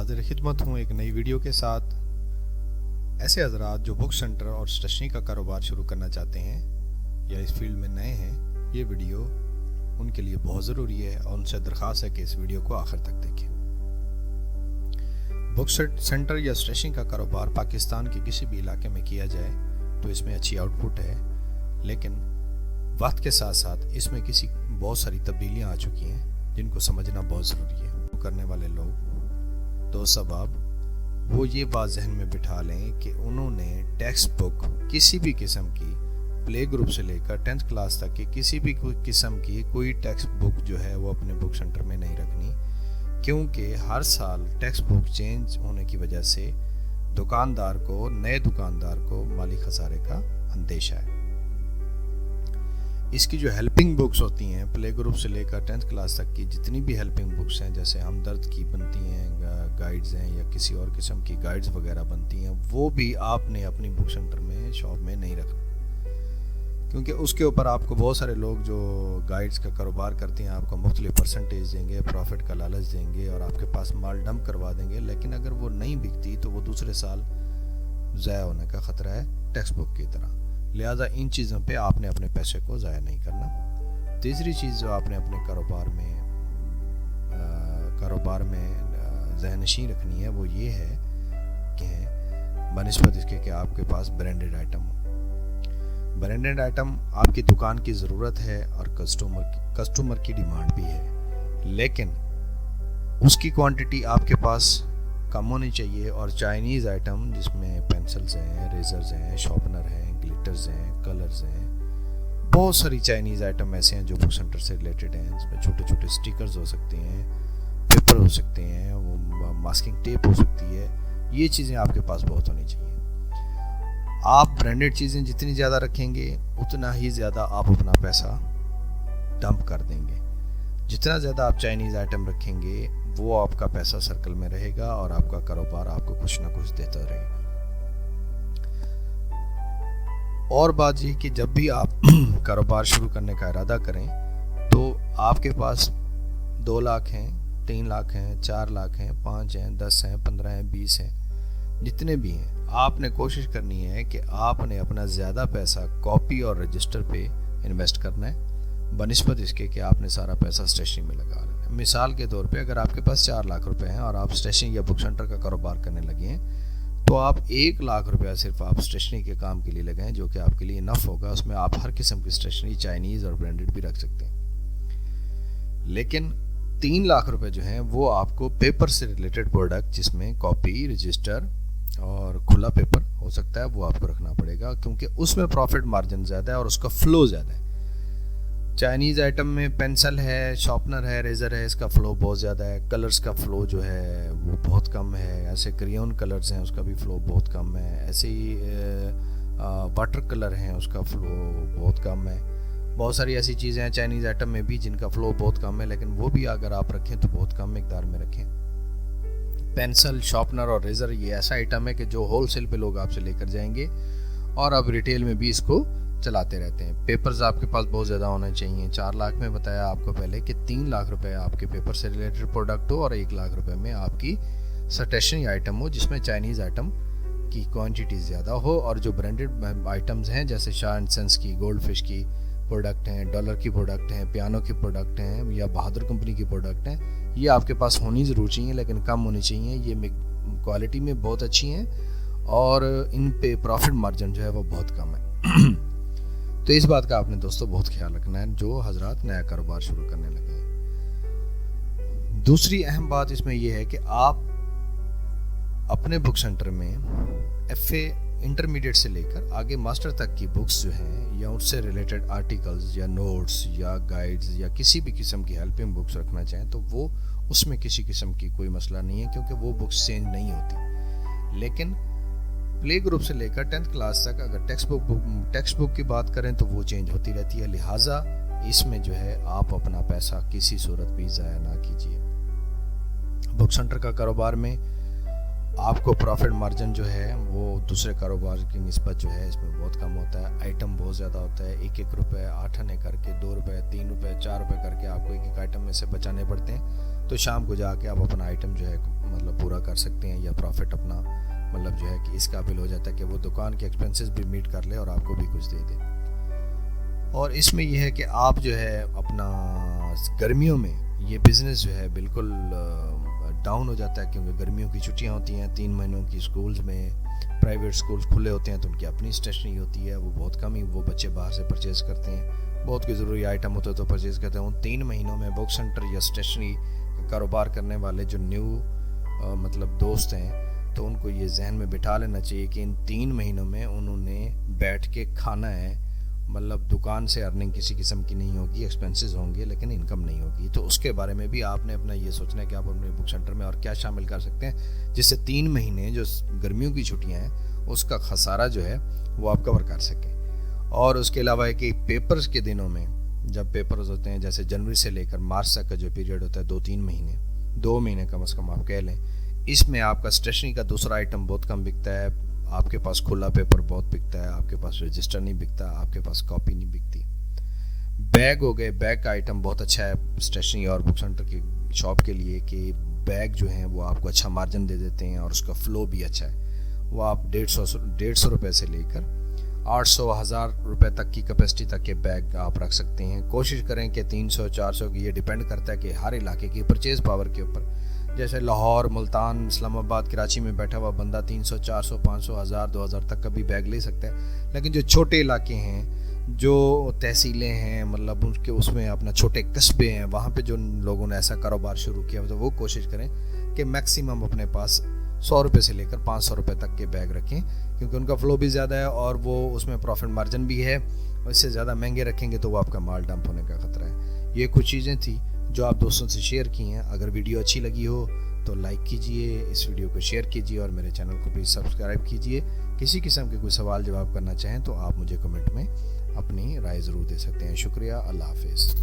हाजिर खिदमत हूँ एक नई वीडियो के साथ। ऐसे हजरात जो बुक सेंटर और स्टेशनरी का कारोबार शुरू करना चाहते हैं या इस फील्ड में नए हैं, ये वीडियो उनके लिए बहुत ज़रूरी है और उनसे दरख्वास्त है कि इस वीडियो को आखिर तक देखें। बुक सेंटर या स्टेशनरी का कारोबार पाकिस्तान के किसी भी इलाके में किया जाए तो इसमें अच्छी आउटपुट है, लेकिन वक्त के साथ साथ इसमें बहुत सारी तब्दीलियाँ आ चुकी हैं जिनको समझना बहुत ज़रूरी है। करने वाले लोग दो सबब वो ये बात जहन में बिठा लें कि उन्होंने टेक्स्ट बुक किसी भी किस्म की प्ले ग्रुप से लेकर 10th क्लास तक की किसी भी किस्म की कोई टेक्स्ट बुक जो है वो अपने बुक सेंटर में नहीं रखनी, क्योंकि हर साल टेक्स्ट बुक चेंज होने की वजह से नए दुकानदार को माली खसारे का अंदेशा है। इसकी जो हेल्पिंग बुक्स होती हैं प्ले ग्रुप से लेकर 10th क्लास तक की जितनी भी हेल्पिंग बुक्स हैं, जैसे हमदर्द की बनती हैं, गाइड्स हैं या किसी और किस्म की गाइड्स वगैरह बनती हैं, वो भी आपने अपनी बुक सेंटर में शॉप में नहीं रखना, क्योंकि उसके ऊपर आपको बहुत सारे लोग जो गाइड्स का कारोबार करते हैं आपको मुख्तलिफ परसेंटेज देंगे, प्रॉफिट का लालच देंगे और आपके पास माल डंप करवा देंगे, लेकिन अगर वो नहीं बिकती तो वो दूसरे साल ज़ाया होने का ख़तरा है टेक्स्ट बुक की तरह। लिहाजा इन चीज़ों पे आपने अपने पैसे को ज़ाया नहीं करना। तीसरी चीज़ जो आपने अपने कारोबार में ज़हनशीन रखनी है वो ये है कि बनिस्बत इसके कि आपके पास ब्रांडेड आइटम हो। ब्रांडेड आइटम आपकी दुकान की ज़रूरत है और कस्टमर की डिमांड भी है, लेकिन उसकी क्वांटिटी आपके पास कम होनी चाहिए। और चाइनीज़ आइटम जिसमें पेंसिल्स हैं, रेजर्स हैं, शार्पनर हैं, ग्लिटर्स हैं, कलर्स हैं, बहुत सारी चाइनीज़ आइटम ऐसे हैं जो बुक सेंटर से रिलेटेड हैं, जिसमें छोटे छोटे स्टिकर्स हो सकते हैं, पेपर हो सकते हैं, वो मास्किंग टेप हो सकती है। ये चीज़ें आपके पास बहुत होनी चाहिए। आप ब्रांडेड चीज़ें जितनी ज़्यादा रखेंगे उतना ही ज़्यादा आप अपना पैसा डंप कर देंगे। जितना ज़्यादा आप चाइनीज़ आइटम रखेंगे वो आपका पैसा सर्कल में रहेगा और आपका कारोबार आपको कुछ ना कुछ देता रहेगा। और बात ये कि जब भी आप कारोबार शुरू करने का इरादा करें तो आपके पास 2 लाख हैं, 3 लाख हैं, 4 लाख हैं, 5 हैं, 10 हैं, 15 हैं, 20 हैं, जितने भी हैं, आपने कोशिश करनी है कि आपने अपना ज़्यादा पैसा कॉपी और रजिस्टर पे इन्वेस्ट करना है बनिस्बत इसके कि आपने सारा पैसा स्टेशनरी में लगा लेना है। मिसाल के तौर पे अगर आपके पास 4 लाख रुपए हैं और आप स्टेशनरी या बुक सेंटर का कारोबार करने लगे हैं तो आप 1 लाख रुपया सिर्फ आप स्टेशनरी के काम के लिए लगाएं, जो कि आपके लिए इनफ होगा। उसमें आप हर किस्म की स्टेशनरी चाइनीज़ और ब्रांडेड भी रख सकते हैं। लेकिन 3 लाख रुपए जो हैं वो आपको पेपर से रिलेटेड प्रोडक्ट जिसमें कॉपी, रजिस्टर और खुला पेपर हो सकता है वो आपको रखना पड़ेगा, क्योंकि उसमें प्रॉफिट मार्जिन ज़्यादा है और उसका फ्लो ज़्यादा है। चाइनीज़ आइटम में पेंसिल है, शार्पनर है, रेज़र है, इसका फ़्लो बहुत ज़्यादा है। कलर्स का फ़्लो जो है वो बहुत कम है। ऐसे क्रेयॉन कलर्स हैं उसका भी फ़्लो बहुत कम है। ऐसे ही वाटर कलर हैं उसका फ़्लो बहुत कम है। बहुत सारी ऐसी चीज़ें हैं चाइनीज़ आइटम में भी जिनका फ़्लो बहुत कम है, लेकिन वो भी अगर आप रखें तो बहुत कम मिकदार में रखें। पेंसिल, शार्पनर और रेज़र ये ऐसा आइटम है कि जो होल सेल पे लोग आपसे लेकर जाएंगे और अब रिटेल में भी इसको चलाते रहते हैं। पेपर्स आपके पास बहुत ज़्यादा होने चाहिए। 4 लाख में बताया आपको पहले कि 3 लाख रुपए आपके पेपर से रिलेटेड प्रोडक्ट हो और 1 लाख रुपए में आपकी स्टेशनरी आइटम हो जिसमें चाइनीज़ आइटम की क्वांटिटी ज़्यादा हो, और जो ब्रांडेड आइटम्स हैं जैसे शाह एंड सन्स की, गोल्ड फिश की प्रोडक्ट हैं, डॉलर की प्रोडक्ट हैं, पियानो की प्रोडक्ट हैं या बहादुर कंपनी की प्रोडक्ट हैं, ये आपके पास होनी ज़रूर चाहिए, लेकिन कम होनी चाहिए। ये क्वालिटी में बहुत अच्छी हैं और इन पे प्रॉफिट मार्जिन जो है वो बहुत कम है। तो इस बात का आपने दोस्तों बहुत ख्याल रखना है जो हजरात नया कारोबार शुरू करने लगे हैं। दूसरी अहम बात इसमें यह है कि आप अपने बुक सेंटर में FA इंटरमीडिएट से लेकर आगे मास्टर तक की बुक्स जो हैं या उससे रिलेटेड आर्टिकल्स या नोट्स या गाइड्स या किसी भी किस्म की हेल्पिंग बुक्स रखना चाहें तो वो उसमें किसी किस्म की कोई मसला नहीं है, क्योंकि वो बुक्स चेंज नहीं होती। लेकिन प्ले ग्रुप से लेकर 10th क्लास तक अगर टेक्स्ट बुक की बात करें तो वो चेंज होती रहती है। लिहाजा इसमें जो है आप अपना पैसा किसी सूरत भी ज़ाया ना कीजिए। बुक सेंटर का कारोबार में आपको प्रॉफिट मार्जिन जो है वो दूसरे कारोबार की निस्बत जो है इसमें बहुत कम होता है। आइटम बहुत ज़्यादा होता है। 1-1 रुपये 8 आने करके 2 रुपये 3 रुपये 4 रुपये करके आपको एक आइटम में से बचाने पड़ते हैं। تو شام کو جا کے آپ اپنا آئٹم جو ہے مطلب پورا کر سکتے ہیں، یا پروفٹ اپنا مطلب جو ہے کہ اس قابل ہو جاتا ہے کہ وہ دکان کے ایکسپنسز بھی میٹ کر لے اور آپ کو بھی کچھ دے دے۔ اور اس میں یہ ہے کہ آپ جو ہے اپنا گرمیوں میں یہ بزنس جو ہے بالکل ڈاؤن ہو جاتا ہے، کیونکہ گرمیوں کی چھٹیاں ہوتی ہیں، 3 مہینوں کی سکولز میں پرائیویٹ سکولز کھلے ہوتے ہیں، تو ان کی اپنی اسٹیشنری ہوتی ہے، وہ بہت کم ہی وہ بچے باہر سے پرچیز کرتے ہیں، بہت کوئی ضروری آئٹم ہوتا ہے تو پرچیز کرتے ہیں۔ ان 3 مہینوں میں بک سینٹر یا اسٹیشنری کا کاروبار کرنے والے جو نیو مطلب دوست ہیں، تو ان کو یہ ذہن میں بٹھا لینا چاہیے کہ ان 3 مہینوں میں انہوں نے بیٹھ کے کھانا ہے، مطلب دکان سے ارننگ کسی قسم کی نہیں ہوگی، ایکسپنسز ہوں گے لیکن انکم نہیں ہوگی۔ تو اس کے بارے میں بھی آپ نے اپنا یہ سوچنا ہے کہ آپ اپنے بک سینٹر میں اور کیا شامل کر سکتے ہیں جس سے 3 مہینے جو گرمیوں کی چھٹیاں ہیں اس کا خسارہ جو ہے وہ آپ کور کر سکیں۔ اور اس کے علاوہ ہے کہ پیپرز کے دنوں میں جب پیپرز ہوتے ہیں، جیسے جنوری سے لے کر مارچ تک کا جو پیریڈ ہوتا ہے، 2 مہینے کم از کم آپ کہہ لیں، اس میں آپ کا اسٹیشنری کا دوسرا آئٹم بہت کم بکتا ہے، آپ کے پاس کھلا پیپر بہت بکتا ہے، آپ کے پاس رجسٹر نہیں بکتا، آپ کے پاس کاپی نہیں بکتی۔ بیگ ہو گئے، بیگ کا آئٹم بہت اچھا ہے اسٹیشنری اور بک سینٹر کی شاپ کے لیے کہ بیگ جو ہیں وہ آپ کو اچھا مارجن دے دیتے ہیں اور اس کا فلو بھی اچھا ہے۔ وہ آپ 150 روپے سے لے کر 800-1000 روپے تک کی کیپیسٹی تک کے بیگ آپ رکھ سکتے ہیں۔ کوشش کریں کہ 300-400 کی، یہ ڈیپینڈ کرتا ہے کہ ہر علاقے کی پرچیز پاور کے اوپر، جیسے لاہور، ملتان، اسلام آباد، کراچی میں بیٹھا ہوا بندہ 300 400 500 1000 2000 تک کا بھی بیگ لے سکتا ہے، لیکن جو چھوٹے علاقے ہیں، جو تحصیلیں ہیں، مطلب اس میں اپنا چھوٹے قصبے ہیں، وہاں پہ جو لوگوں نے ایسا کاروبار شروع کیا تو وہ کوشش کریں کہ میکسیمم اپنے پاس 100 روپے سے لے کر 500 روپے تک کے بیگ رکھیں، کیونکہ ان کا فلو بھی زیادہ ہے اور وہ اس میں پروفٹ مارجن بھی ہے، اور اس سے زیادہ مہنگے رکھیں گے تو وہ آپ کا مال ڈمپ ہونے کا خطرہ ہے۔ یہ کچھ چیزیں تھیں جو آپ دوستوں سے شیئر کی ہیں۔ اگر ویڈیو اچھی لگی ہو تو لائک کیجئے، اس ویڈیو کو شیئر کیجئے اور میرے چینل کو بھی سبسکرائب کیجئے۔ کسی قسم کے کوئی سوال جواب کرنا چاہیں تو آپ مجھے کمنٹ میں اپنی رائے ضرور دے سکتے ہیں۔ شکریہ، اللہ حافظ۔